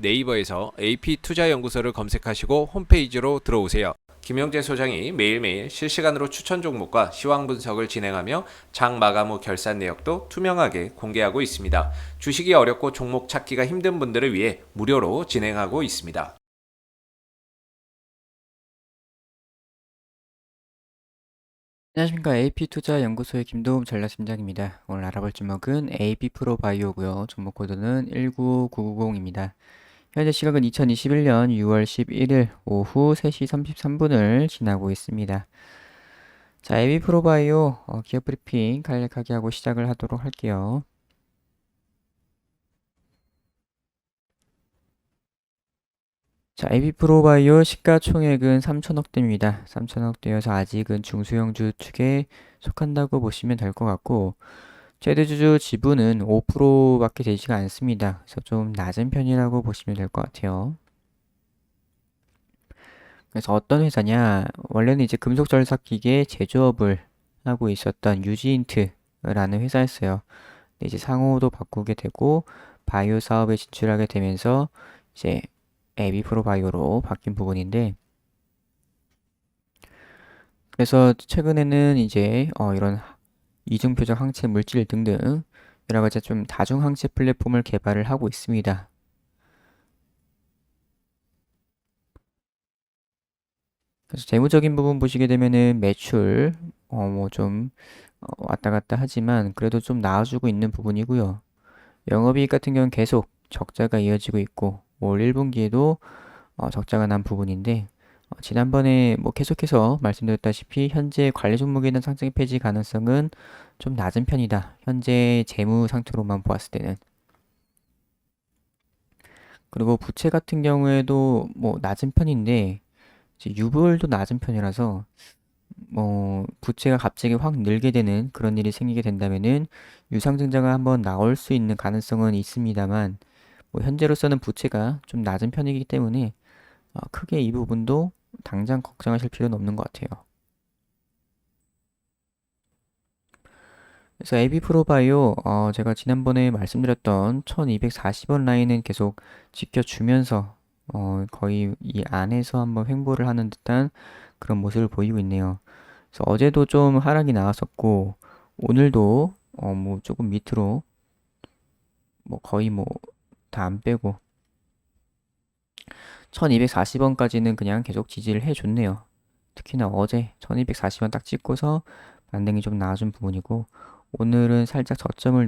네이버에서 AP투자연구소를 검색하시고 홈페이지로 들어오세요. 김영재 소장이 매일매일 실시간으로 추천 종목과 시황 분석을 진행하며 장 마감 후 결산 내역도 투명하게 공개하고 있습니다. 주식이 어렵고 종목 찾기가 힘든 분들을 위해 무료로 진행하고 있습니다. 안녕하십니까. AP투자연구소의 김도움 전략팀장입니다. 오늘 알아볼 종목은 AP프로바이오고요. 종목 코드는 19990입니다. 현재 시각은 2021년 6월 11일 오후 3시 33분을 지나고 있습니다. 자, AP프로바이오 기업 브리핑 간략하게 하고 시작을 하도록 할게요. 자, AP프로바이오 시가총액은 3천억대입니다. 3천억대여서 아직은 중소형주 축에 속한다고 보시면 될 것 같고, 최대주주 지분은 5%밖에 되지가 않습니다. 그래서 좀 낮은 편이라고 보시면 될 것 같아요. 그래서 어떤 회사냐? 원래는 이제 금속 절삭 기계 제조업을 하고 있었던 유지인트라는 회사였어요. 근데 이제 상호도 바꾸게 되고 바이오 사업에 진출하게 되면서 이제 에비프로바이오로 바뀐 부분인데, 그래서 최근에는 이제 이런 이중표적 항체 물질 등등 여러 가지 좀 다중 항체 플랫폼을 개발을 하고 있습니다. 그래서 재무적인 부분 보시게 되면은 매출 뭐 좀 왔다 갔다 하지만 그래도 좀 나아지고 있는 부분이고요. 영업이익 같은 경우는 계속 적자가 이어지고 있고 올 1분기에도 적자가 난 부분인데, 지난번에 뭐 계속해서 말씀드렸다시피 현재 관리 종목에 대한 상장 폐지 가능성은 좀 낮은 편이다. 현재 재무 상태로만 보았을 때는. 그리고 부채 같은 경우에도 뭐 낮은 편인데 이제 유불도 낮은 편이라서 뭐 부채가 갑자기 확 늘게 되는 그런 일이 생기게 된다면은 유상증자가 한번 나올 수 있는 가능성은 있습니다만, 뭐 현재로서는 부채가 좀 낮은 편이기 때문에 크게 이 부분도 당장 걱정하실 필요는 없는 것 같아요. 그래서 AB프로바이오 제가 지난번에 말씀드렸던 1240원 라인은 계속 지켜주면서 거의 이 안에서 한번 횡보를 하는 듯한 그런 모습을 보이고 있네요. 그래서 어제도 좀 하락이 나왔었고 오늘도 뭐 조금 밑으로 뭐 거의 뭐 다 안 빼고 1240원까지는 그냥 계속 지지를 해줬네요. 특히나 어제 1240원 딱 찍고서 반등이 좀 나아진 부분이고, 오늘은 살짝 저점을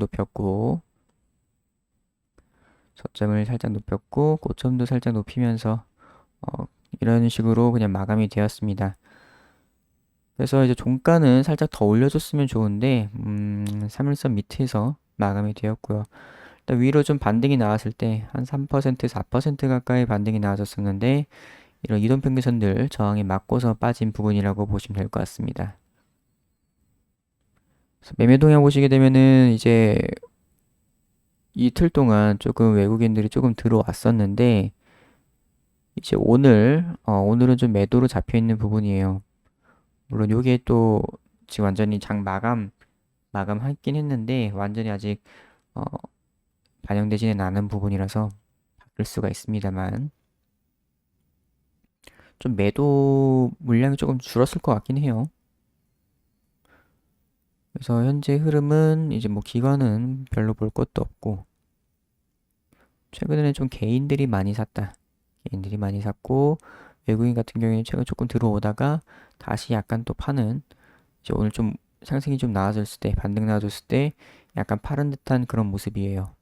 살짝 높였고 고점도 살짝 높이면서 어, 이런 식으로 그냥 마감이 되었습니다. 그래서 이제 종가는 살짝 더 올려줬으면 좋은데 3일선 밑에서 마감이 되었고요. 일단 위로 좀 반등이 나왔을 때 한 3%, 4% 가까이 반등이 나와줬었는데 이런 이동평균선들 저항에 맞고서 빠진 부분이라고 보시면 될 것 같습니다. 그래서 매매 동향 보시게 되면은 이제 이틀 동안 조금 외국인들이 조금 들어왔었는데 이제 오늘은 좀 매도로 잡혀 있는 부분이에요. 물론 요게 또 지금 완전히 장 마감했긴 했는데 완전히 아직 어, 반영되지는 않은 부분이라서 바뀔 수가 있습니다만, 좀 매도 물량이 조금 줄었을 것 같긴 해요. 그래서 현재 흐름은 이제 뭐 기관은 별로 볼 것도 없고, 최근에는 좀 개인들이 많이 샀다. 개인들이 많이 샀고 외국인 같은 경우에는 최근 조금 들어오다가 다시 약간 또 파는, 이제 오늘 좀 상승이 좀 나아졌을 때 반등 나아졌을 때 약간 파른 듯한 그런 모습이에요.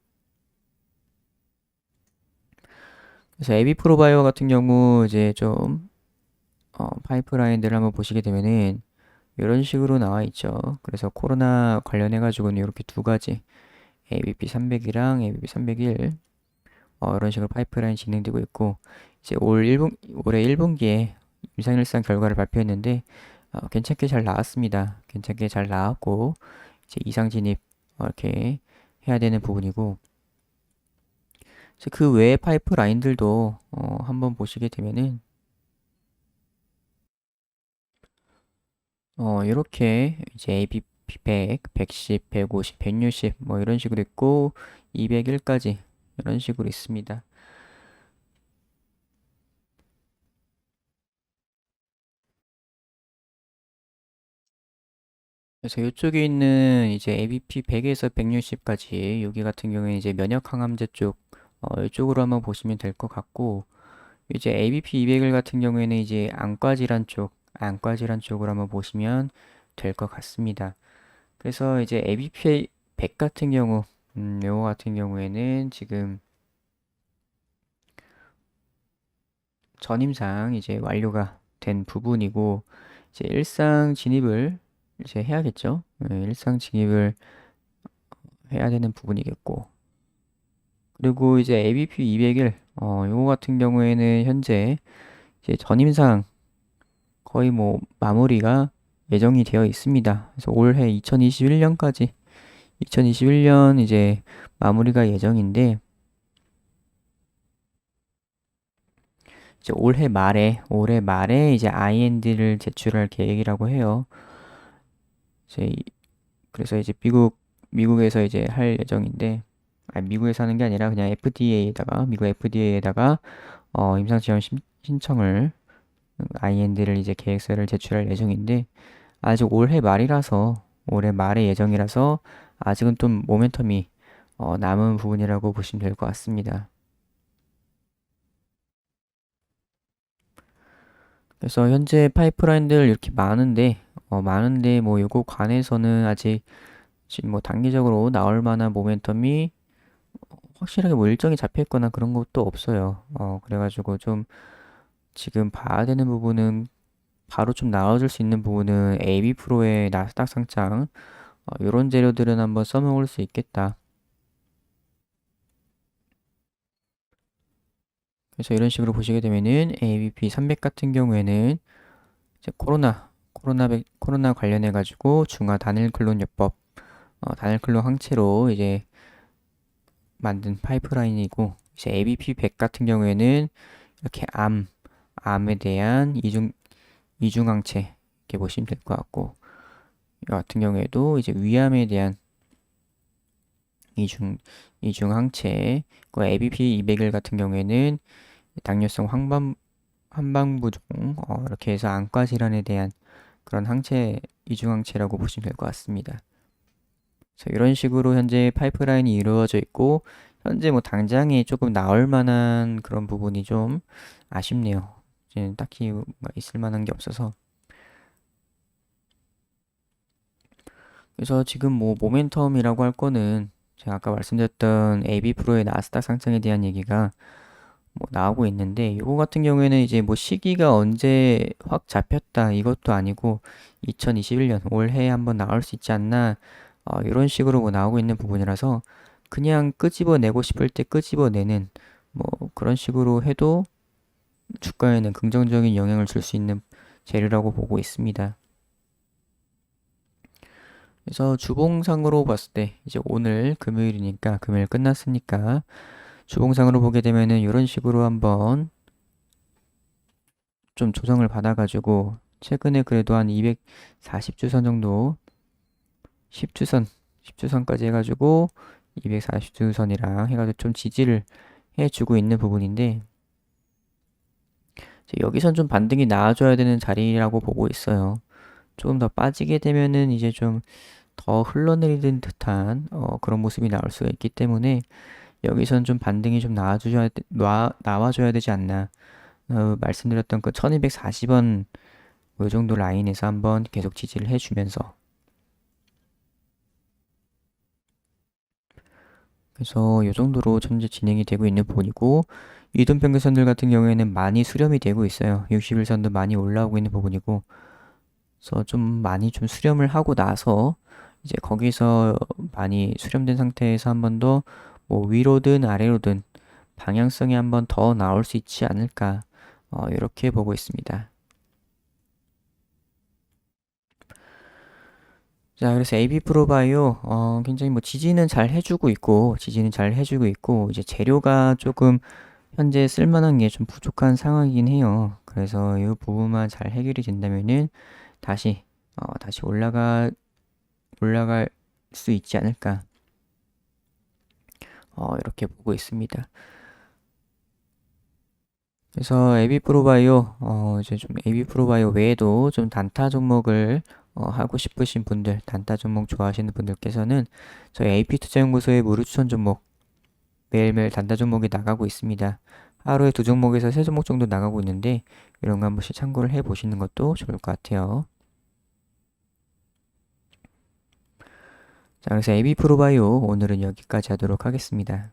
그래서 에비프로바이오 같은 경우 이제 좀 파이프라인들을 한번 보시게 되면은 이런 식으로 나와 있죠. 그래서 코로나 관련해 가지고는 이렇게 두 가지 ABP 300이랑 ABP 301 이런 식으로 파이프라인 진행되고 있고, 이제 올해 1분기에 임상일상 결과를 발표했는데 괜찮게 잘 나왔습니다. 괜찮게 잘 나왔고 이제 이상 진입 이렇게 해야 되는 부분이고, 그 외의 파이프라인들도 한번 보시게 되면은 이렇게 이제 ABP 100, 110, 150, 160 뭐 이런 식으로 있고 201까지 이런 식으로 있습니다. 그래서 이쪽에 있는 이제 ABP 100에서 160까지 여기 같은 경우에 이제 면역 항암제 쪽 이쪽으로 한번 보시면 될 것 같고 이제 ABP 200일 같은 경우에는 이제 안과 질환 쪽으로 한번 보시면 될 것 같습니다. 그래서 이제 ABP 100 같은 경우 요거 같은 경우에는 지금 전임상 이제 완료가 된 부분이고 이제 일상 진입을 이제 해야겠죠. 일상 진입을 해야 되는 부분이겠고 그리고 이제 ABP 200일 요거 같은 경우에는 현재 이제 전임상 거의 뭐 마무리가 예정이 되어 있습니다. 그래서 올해 2021년 이제 마무리가 예정인데 이제 올해 말에 이제 IND를 제출할 계획이라고 해요. 이제 그래서 이제 미국에서 이제 할 예정인데 미국에서 하는 게 아니라 그냥 미국 FDA에다가 임상 지원 신청을 IND를 이제 계획서를 제출할 예정인데 아직 올해 말의 예정이라서 아직은 좀 모멘텀이 남은 부분이라고 보시면 될 것 같습니다. 그래서 현재 파이프라인들 이렇게 많은데 뭐 요거 관해서는 아직 지금 뭐 단기적으로 나올 만한 모멘텀이 확실하게 뭐 일정이 잡혀 있거나 그런 것도 없어요. 그래가지고 좀 지금 봐야 되는 부분은 바로 좀 나와줄 수 있는 부분은 AB 프로의 나스닥 상장 이런 재료들은 한번 써먹을 수 있겠다. 그래서 이런 식으로 보시게 되면은 ABP 300 같은 경우에는 이제 코로나 관련해 가지고 중화 단일 클론 요법, 단일 클론 항체로 이제 만든 파이프라인이고 이제 ABP 100 같은 경우에는 이렇게 암에 대한 이중 항체 이렇게 보시면 될 것 같고 이 같은 경우에도 이제 위암에 대한 이중 이중 항체, 그 ABP 200일 같은 경우에는 당뇨성 한방부종 이렇게 해서 안과 질환에 대한 그런 이중 항체라고 보시면 될 것 같습니다. 그래서 이런 식으로 현재 파이프라인이 이루어져 있고 현재 뭐 당장에 조금 나올 만한 그런 부분이 좀 아쉽네요. 이제 딱히 뭔가 있을 만한 게 없어서 그래서 지금 뭐 모멘텀이라고 할 거는 제가 아까 말씀드렸던 AB 프로의 나스닥 상승에 대한 얘기가 뭐 나오고 있는데 이거 같은 경우에는 이제 뭐 시기가 언제 확 잡혔다 이것도 아니고 2021년 올해에 한번 나올 수 있지 않나 이런 식으로 뭐 나오고 있는 부분이라서 그냥 끄집어내고 싶을 때 끄집어내는 뭐 그런 식으로 해도 주가에는 긍정적인 영향을 줄 수 있는 재료라고 보고 있습니다. 그래서 주봉상으로 봤을 때 이제 오늘 금요일이니까 금요일 끝났으니까 주봉상으로 보게 되면은 이런 식으로 한번 좀 조정을 받아가지고 최근에 그래도 한 240주선 정도 10주선까지 해가지고 240주선이랑 해가지고 좀 지지를 해주고 있는 부분인데 여기선 좀 반등이 나와줘야 되는 자리라고 보고 있어요. 조금 더 빠지게 되면은 이제 좀 더 흘러내리는 듯한 그런 모습이 나올 수가 있기 때문에 여기선 좀 반등이 좀 나와줘야 되지 않나. 말씀드렸던 그 1240원 이 정도 라인에서 한번 계속 지지를 해주면서 그래서 이 정도로 현재 진행이 되고 있는 부분이고 이동평균선들 같은 경우에는 많이 수렴이 되고 있어요. 60일선도 많이 올라오고 있는 부분이고 그래서 좀 많이 좀 수렴을 하고 나서 이제 거기서 많이 수렴된 상태에서 한번 더 뭐 위로든 아래로든 방향성이 한번 더 나올 수 있지 않을까 이렇게 보고 있습니다. 자, 그래서 AB 프로바이오 굉장히 뭐 지지는 잘 해주고 있고 이제 재료가 조금 현재 쓸만한 게 좀 부족한 상황이긴 해요. 그래서 이 부분만 잘 해결이 된다면은 다시 올라갈 수 있지 않을까 이렇게 보고 있습니다. 그래서 에비프로바이오 이제 좀 에비프로바이오 외에도 좀 단타 종목을 하고 싶으신 분들, 단타 종목 좋아하시는 분들께서는 저희 AP투자연구소의 무료 추천 종목 매일매일 단타 종목이 나가고 있습니다. 하루에 2종목에서 3종목 정도 나가고 있는데 이런 거 한 번씩 참고를 해 보시는 것도 좋을 것 같아요. 자, 그래서 에비프로바이오 오늘은 여기까지 하도록 하겠습니다.